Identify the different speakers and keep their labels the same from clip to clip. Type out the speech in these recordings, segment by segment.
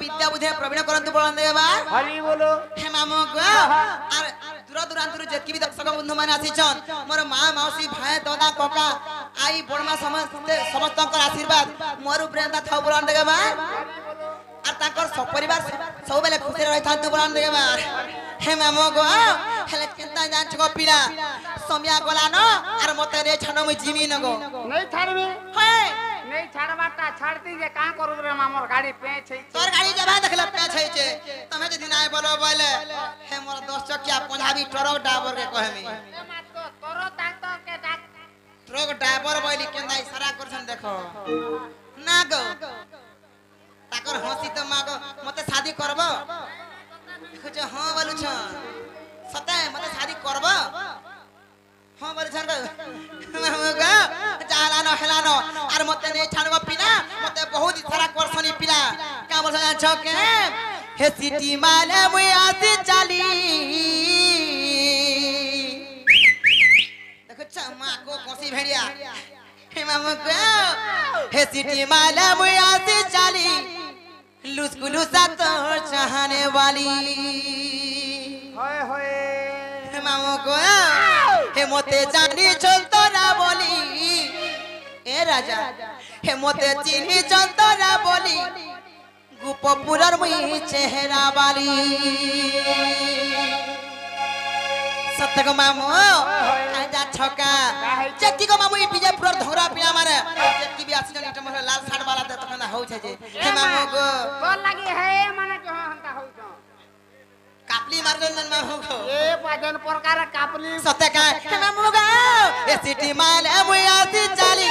Speaker 1: विद्या बुद्धि प्रवीण करंतु बोलन देबा
Speaker 2: हरि बोलो
Speaker 1: हे मामो गो आर दूर दूरांतर जेतकी भी दर्शक बंधु माने आसीछन मोर मां मौसी भाई दादा कका आई बड़मा समस्त आशीर्वाद मोर उपरे था बोलन देबा আর তাকর সপরিবার সববেলে খুশি রই থাকতে বলান দেবা হে মামো গো হেলে কেনতা জানছ গো পিলা সমিয়া গলা ন আর মতে রে ছানো মই জিমি ন গো
Speaker 2: नहीं ছাড়বি
Speaker 1: হে
Speaker 2: नहीं ছাড়বাটা ছাড়তি যে কা করব রে মামর গাড়ি পেছ হই
Speaker 1: তোর গাড়ি যাবা দেখলে পেছ হইছে তুমি যদি নাই বলো বলে হে মোর 10 চকিয়া পঞ্জাবি টরক ড্রাইভার কে কহমি
Speaker 2: তোর তাক কে ডাক
Speaker 1: ট্রক ড্রাইভার বলি কেনতা ইশারা করছন দেখো না গো ताकर हंसी तो मागो मते शादी करबो कुछ हां बोलु छ सते मते शादी करबो हां बोलु छ मामगा जालानो हेलानो आर मते नै छाड़बो पिला मते बहुत सारा करसनी पिला का बोल छ के हे सिटी माले मुई आसी चाली देखो छ माको कोसी भेड़िया हे मामगा हे सिटी माले मुई आसी चाली लुसकुलुसा तो चाहने वाली
Speaker 2: होए होए
Speaker 1: हे मामो को हे मोते जानी चलतो ना बोली ए राजा हे मोते चिन्ही चलतो ना बोली गुपपुरर मुई चेहरा वाली सत्य को मामो आजा छका चक्की को मामो विजयपुर धोरा पिया मारे चक्की भी आसी जन मोर लाल साड़ वाला त तखना हो छे जे हे मामो को
Speaker 2: कोन लागी है माने जो हंता हो छ
Speaker 1: कापली मारजन मन मामो को
Speaker 2: ए पाजन प्रकार कापली
Speaker 1: सत्य का हे मामो को ए सिटी माल मुई आसी चाली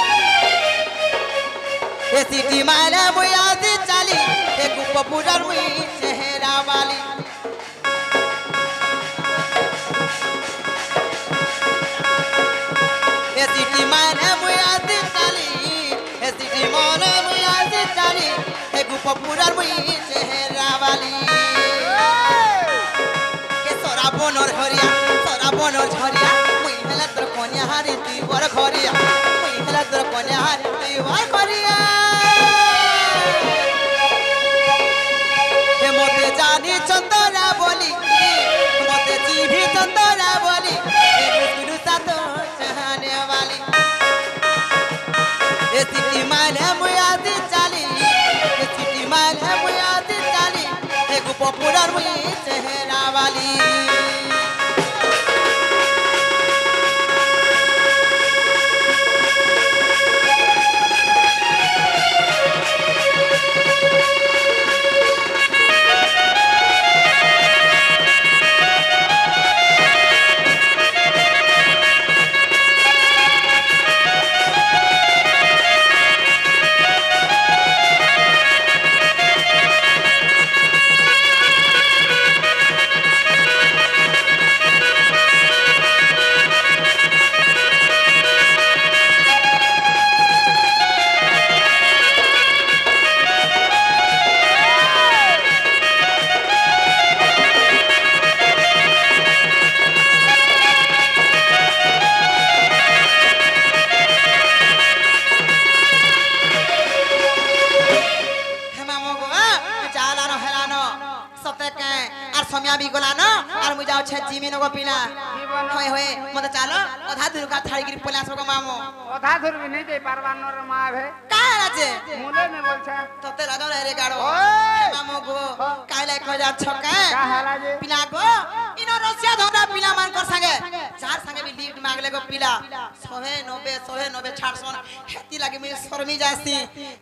Speaker 1: ए सिटी माल मुई आसी चाली ए गुपपुरर मुई चेहरा वाली सिटी माने मुया से चाली हे सिटी माने मुया से चाली हे गुपपुरर मुई चेहरा वाली के सोरा बनर झरिया मुई हेला तोर कन्या हारी तुई बर घरिया मुई हेला तोर कन्या हारी तुई बर घरिया के मोते जानी चंदना बोली मोते जीभी चंदना बोली ए गुलुसा तो चाहने वाली ए सिटी माले मुया से चाली ए सिटी माले मुया से चाली ए गुपपुरर मुई चेहरा वाली जिमिनो को पिला होय होय मत चालो अधा दूर का थाड़ी गिरी पलास को मामो
Speaker 2: अधा दूर भी नहीं दे पारवानो रे मां है
Speaker 1: का राजे
Speaker 2: मुले में बोल छ
Speaker 1: तते लगो रे गाड़ो मामो गो काइला 1000 छका
Speaker 2: का हाला जे
Speaker 1: पिला गो इनो रसिया धोना पिला मान कर संगे चार संगे भी लिफ्ट मांगले को पिला 190 छाड़ सोन हेती लागे मी शर्मी जासी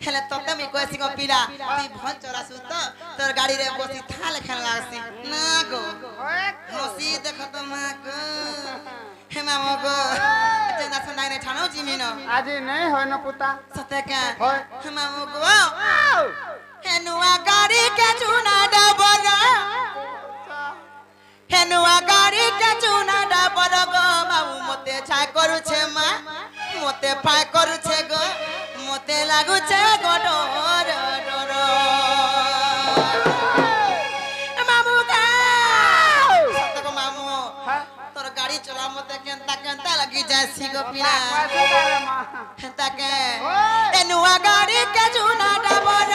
Speaker 1: हेले तते मी कोसी को पिला ती भन चला सुत तोर गाड़ी रे बसी थाल खेल लागसी ना गो हसी देखो तो मा गो हे मामो गो जना सुनाई ने ठानो जिमिनो
Speaker 2: आज नहीं होय न पुता
Speaker 1: सते का
Speaker 2: होय
Speaker 1: हे मामो गो हे नुआ गाड़ी के चुना डबर हे नुआ गाड़ी के चुना डबर गो बाबू मते छाय करू छे मा मते पाय करू छे गो मते लागू छे गो डर डर मामू का सत को मामू तोर गाड़ी चला मते केंता लगी जासी गो पिला हेंता के ए नुआ गाड़ी के चुना डबर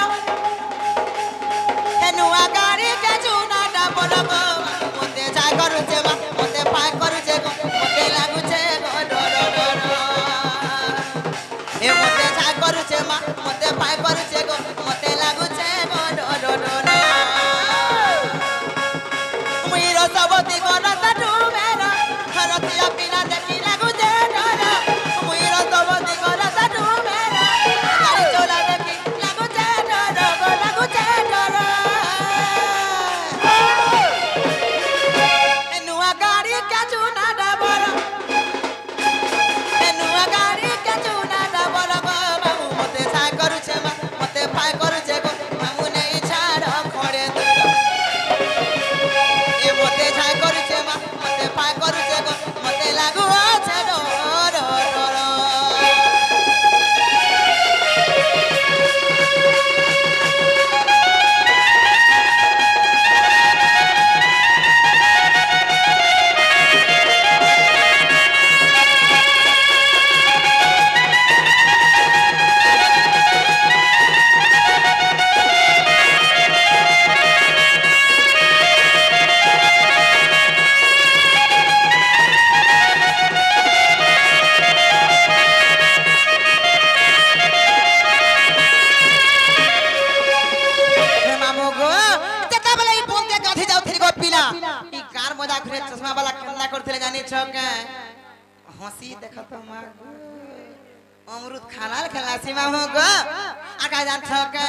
Speaker 1: छके हंसी देखो तो मां अमृत खालाल खेला सीमा हो गो आका जान छके